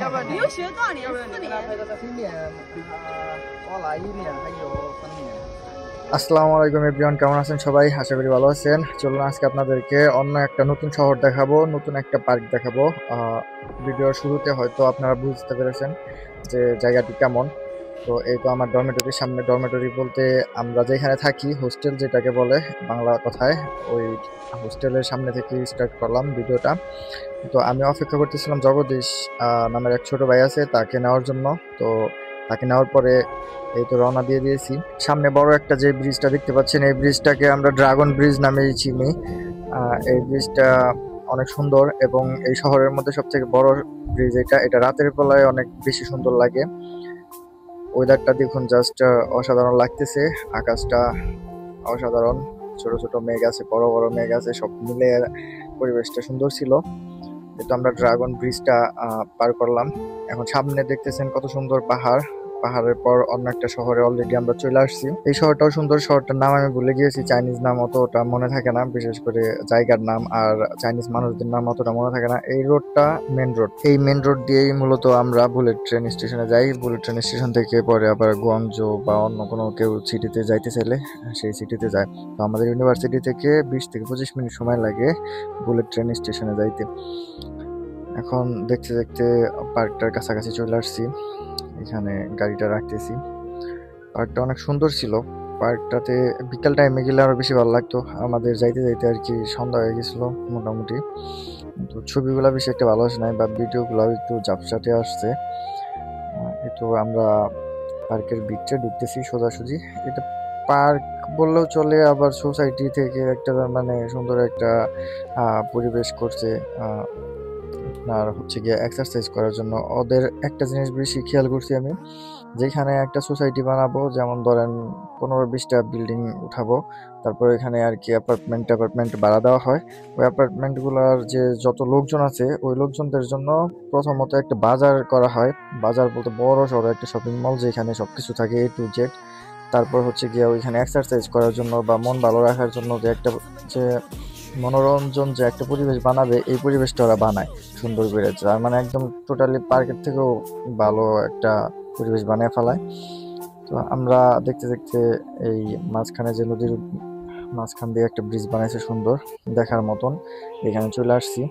你又学多少年？4年。আসসালামু আলাইকুম এভরিওয়ান, কেমন আছেন সবাই? আশা করি ভালো আছেন। চলুন আজকে আপনাদেরকে অন্য একটা নতুন শহর দেখাবো, নতুন একটা পার্ক দেখাবো। ভিডিওর শুরুতে হয়তো আপনারা বুঝতে পেরেছেন যে জায়গাটি কেমন। তো এই তো আমার ডরমেটরির সামনে, ডরমেটরি বলতে আমরা যেখানে থাকি হোস্টেল যেটাকে বলে বাংলা কথায়, ওই হোস্টেলের সামনে থেকে স্টার্ট করলাম ভিডিওটা। তো আমি অপেক্ষা করতেছিলাম জগদীশ নামের এক ছোট ভাই আছে, তাকে নেওয়ার জন্য। তো তাকে নেওয়ার পরে এই তো রওনা দিয়ে দিয়েছি। সামনে বড় একটা যে ব্রিজটা দেখতে পাচ্ছেন, এই ব্রিজটাকে আমরা ড্রাগন ব্রিজ নামেই চিনি। এই ব্রিজটা অনেক সুন্দর এবং এই শহরের মধ্যে সব থেকে বড় ব্রিজ এটা। এটা রাতের বেলায় অনেক বেশি সুন্দর লাগে। ওয়েদারটা দেখুন, জাস্ট অসাধারণ লাগতেছে। আকাশটা অসাধারণ, ছোট ছোট মেঘ আছে, বড় বড় মেঘ আছে, সব মিলে পরিবেশটা সুন্দর ছিল। তো আমরা ড্রাগন ব্রিজটা পার করলাম। এখন সামনে দেখতেছেন কত সুন্দর পাহাড়। পাহাড়ের পর অন্য একটা শহরে অলরেডি আমরা চলে আসছি। এই শহরটাও সুন্দর, শহরটার নাম আমি ভুলে গিয়েছি, চাইনিজ নাম অতটা মনে থাকে না, বিশেষ করে জায়গার নাম আর চাইনিজ মানুষদের নাম অতটা মনে থাকে না। এই রোডটা মেন রোড, এই মেন রোড দিয়েই মূলত আমরা বুলেট ট্রেন স্টেশনে যাই। বুলেট ট্রেন স্টেশন থেকে পরে আবার গুয়াংজো বা অন্য কোনো কেউ সিটিতে যাইতে চাইলে সেই সিটিতে যায়। তো আমাদের ইউনিভার্সিটি থেকে 20 থেকে 25 মিনিট সময় লাগে বুলেট ট্রেন স্টেশনে যাইতে। এখন দেখতে দেখতে পার্কটার কাছাকাছি চলে আসছি, এখানে গাড়িটা রাখতেছি। পার্কটা অনেক সুন্দর ছিল। পার্কটাতে বিকাল টাইমে গেলে আরো বেশি ভালো লাগতো। আমাদের যাইতে যাইতে আর কি সন্ধ্যা হয়ে গেছিল মোটামুটি। তো ছবিগুলো বেশি একটা ভালো আসে নাই বা ভিডিওগুলো একটু ঝাপসাটে আসছে। তো আমরা পার্কের ভিতরে ঢুকতেছি সোজাসুজি। এটা পার্ক বললেও চলে, আবার সোসাইটি থেকে একটা মানে সুন্দর একটা পরিবেশ করছে। আপনার হচ্ছে গিয়ে এক্সারসাইজ করার জন্য ওদের একটা জিনিস বেশি খেয়াল করছি আমি, যেখানে একটা সোসাইটি বানাবো, যেমন ধরেন 15-20টা বিল্ডিং উঠাবো, তারপর এখানে আর কি অ্যাপার্টমেন্ট ভাড়া দেওয়া হয়। ওই অ্যাপার্টমেন্টগুলোর যে যত লোকজন আছে ওই লোকজনদের জন্য প্রথমত একটা বাজার করা হয়। বাজার বলতে বড় সড়ো একটা শপিং মল, যেখানে সবকিছু থাকে A to Z। তারপর হচ্ছে গিয়ে ওইখানে এক্সারসাইজ করার জন্য বা মন ভালো রাখার জন্য যে একটা যে মনোরঞ্জন যে একটা পরিবেশ বানাবে, এই পরিবেশটা ওরা বানায় সুন্দর করে, তার মানে একদম টোটালি পার্কের থেকেও ভালো একটা পরিবেশ বানিয়ে ফেলায়। তো আমরা দেখতে দেখতে এই মাঝখানে যে নদীর মাঝখান দিয়ে একটা ব্রিজ বানাইছে সুন্দর দেখার মতন, এখানে চলে আসছি।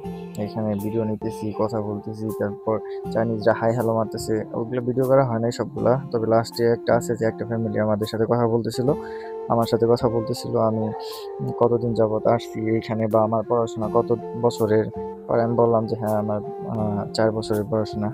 এখানে ভিডিও নিতেছি, কথা বলতেছি, তারপর চাইনিজরা হাই হ্যালো মারতেছে। ওগুলো ভিডিও করা হয় নাই সবগুলা, তবে লাস্টে একটা আছে যে একটা ফ্যামিলি আমাদের সাথে কথা বলতেছিল, আমার সাথে কথা বলতেছিল আমি কতদিন যাবত আসছি এইখানে বা আমার পড়াশোনা কত বছরের। পরে আমি বললাম যে হ্যাঁ, আমার 4 বছরের পড়াশোনা।